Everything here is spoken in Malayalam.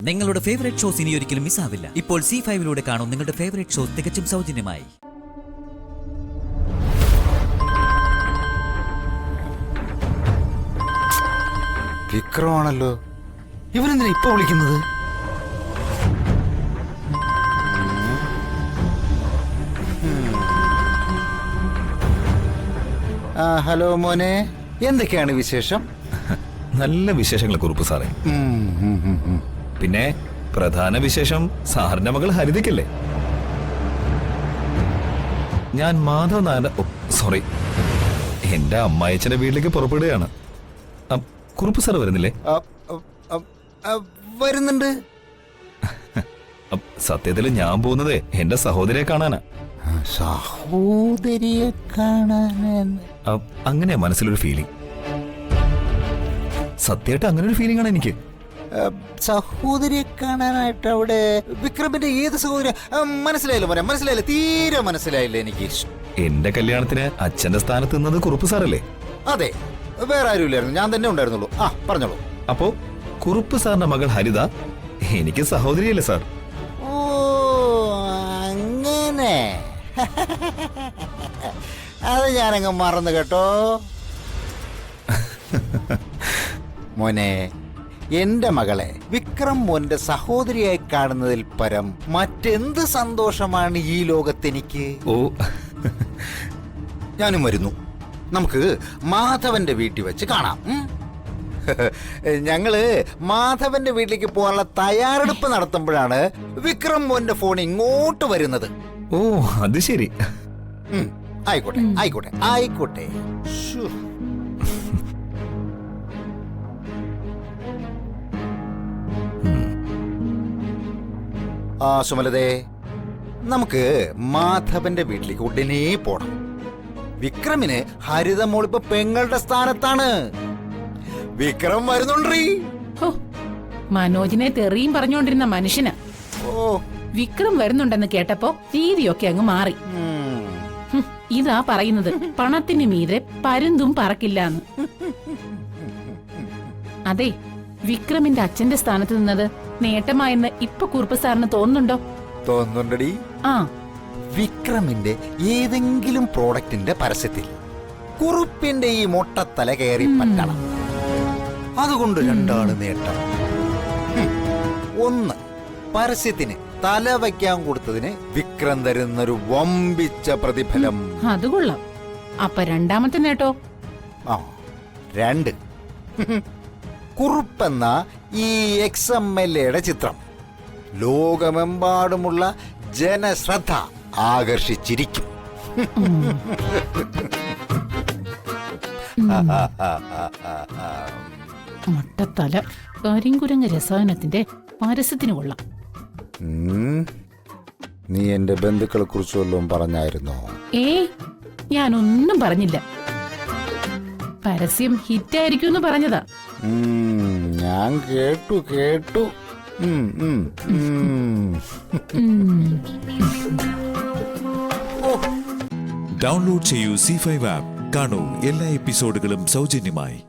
നിങ്ങളുടെ ഫേവറേറ്റ് ഷോസ് ഇനി ഒരിക്കലും മിസ്സാവില്ല. ഇപ്പോൾ C5 കാണും നിങ്ങളുടെ ഫേവറേറ്റ് ഷോസ് തികച്ചും സൗജന്യമായി. വിക്രമാണല്ലോ, ഇവനെന്തിനാ ഇപ്പൊ വിളിക്കുന്നത്? ഹലോ മോനെ, എന്തൊക്കെയാണ് വിശേഷം? നല്ല വിശേഷങ്ങൾ കുറുപ്പ് സാറേ. പിന്നെ പ്രധാന വിശേഷം സാറിന്റെ മകൾ ഹരിതയ്ക്കല്ലേ. ഞാൻ മാധവ് നായരുടെ സോറി എന്റെ അമ്മായച്ചന്റെ വീട്ടിലേക്ക് പുറപ്പെടുകയാണ്. കുറുപ്പ് സാർ വരുന്നില്ലേ? വരുന്നുണ്ട്. സത്യത്തിൽ ഞാൻ പോകുന്നത് എന്റെ സഹോദരിയെ കാണാനാ. സഹോദരിയെ കാണാൻ? അങ്ങനെ മനസ്സിലൊരു ഫീലിംഗ്. സത്യമായിട്ട് അങ്ങനെ ഒരു ഫീലിംഗ് ആണ് എനിക്ക്. സഹോദരിയെ കാണാനായിട്ട് അവിടെ വിക്രമിന്റെ ഏത് സഹോദരി? മനസ്സിലായില്ല മോനെ, മനസ്സിലായില്ല, തീരെ മനസ്സിലായില്ല എനിക്ക്. എന്റെ കല്യാണത്തിന് അച്ഛന്റെ സ്ഥാനത്ത് നിന്നത് കുറുപ്പ് സാറല്ലേ? അതെ, വേറെ ആരും ഇല്ലായിരുന്നു, ഞാൻ തന്നെ ഉണ്ടായിരുന്നുള്ളൂ. പറഞ്ഞോളൂ. അപ്പോ കുറുപ്പ് സാറിന്റെ മകൾ ഹരിത എനിക്ക് സഹോദരിയല്ലേ സാർ? ഓ അങ്ങനെ. അത് ഞാനങ്ങ് മറന്നു കേട്ടോ മോനെ. എന്റെ മകളെ വിക്രം മോന്റെ സഹോദരിയായി കാണുന്നതിൽ പരം മറ്റെന്ത് സന്തോഷമാണ് ഈ ലോകത്തെനിക്ക്. ഓ ഞാനും വരുന്നു. നമുക്ക് മാധവന്റെ വീട്ടിൽ വെച്ച് കാണാം. ഞങ്ങള് മാധവന്റെ വീട്ടിലേക്ക് പോകാനുള്ള തയ്യാറെടുപ്പ് നടത്തുമ്പോഴാണ് വിക്രം മോന്റെ ഫോൺ ഇങ്ങോട്ട് വരുന്നത്. ഓ അത് ശരി. ആയിക്കോട്ടെ ആയിക്കോട്ടെ ആയിക്കോട്ടെ. സുമലതേ, നമുക്ക് മാധവന്റെ വീട്ടിലേക്ക് ഉടനെ പോണം. വിക്രമിന് ഹരിത മോളിപ്പോ പെങ്ങളുടെ സ്ഥാനത്താണ്. വിക്രം വരുന്നുണ്ടീ. മനോജിനെ തെറിയും പറഞ്ഞുകൊണ്ടിരുന്ന മനുഷ്യന് വിക്രം വരുന്നുണ്ടെന്ന് കേട്ടപ്പോ രീതിയൊക്കെ അങ്ങ് മാറി. ഇതാ പറയുന്നത്, പണത്തിന് മീതെ പരുന്തും പറക്കില്ലാന്ന്. അതെ, വിക്രമിന്റെ അച്ഛന്റെ സ്ഥാനത്ത് നിന്നത് നേട്ടമായെന്ന് ഇപ്പൊ കുറുപ്പ് സാറിന് തോന്നുന്നുണ്ടോ? തോന്നുന്നുണ്ടടി. വിക്രമിന്റെ ഏതെങ്കിലും പ്രോഡക്റ്റിന്റെ പരസ്യത്തിൽ കുറുപ്പിന്റെ ഈ മൊട്ടത്തല കയറി പറ്റണം. അതുകൊണ്ട് രണ്ടാണ് നേട്ടം. ഒന്ന്, പരസ്യത്തിന് തല വയ്ക്കാൻ കൊടുത്തതിന് വിക്രം തരുന്നൊരു വമ്പിച്ച പ്രതിഫലം. അത് കൊള്ളാം. അപ്പൊ രണ്ടാമത്തെ നേട്ടോ? രണ്ട്, കുറുപ്പെന്ന ഈ XMLA ചിത്രം ലോകമെമ്പാടുമുള്ള ജനശ്രദ്ധ ആകർഷിച്ചിരിക്കും. മൊട്ടത്തല കരിങ്കുരങ്ങ് രസായനത്തിന്റെ പരസ്യത്തിന് കൊള്ളാം. നീ എന്റെ ബന്ധുക്കളെ കുറിച്ച് വല്ലതും പറഞ്ഞായിരുന്നോ? ഞാനൊന്നും പറഞ്ഞില്ല. പരസ്യം ഹിറ്റായിരിക്കും പറഞ്ഞതാ. ഞാൻ കേട്ടു. ഡൗൺലോഡ് ചെയ്യൂ C5 ആപ്പ്. കാണൂ എല്ലാ എപ്പിസോഡുകളും സൗജന്യമായി.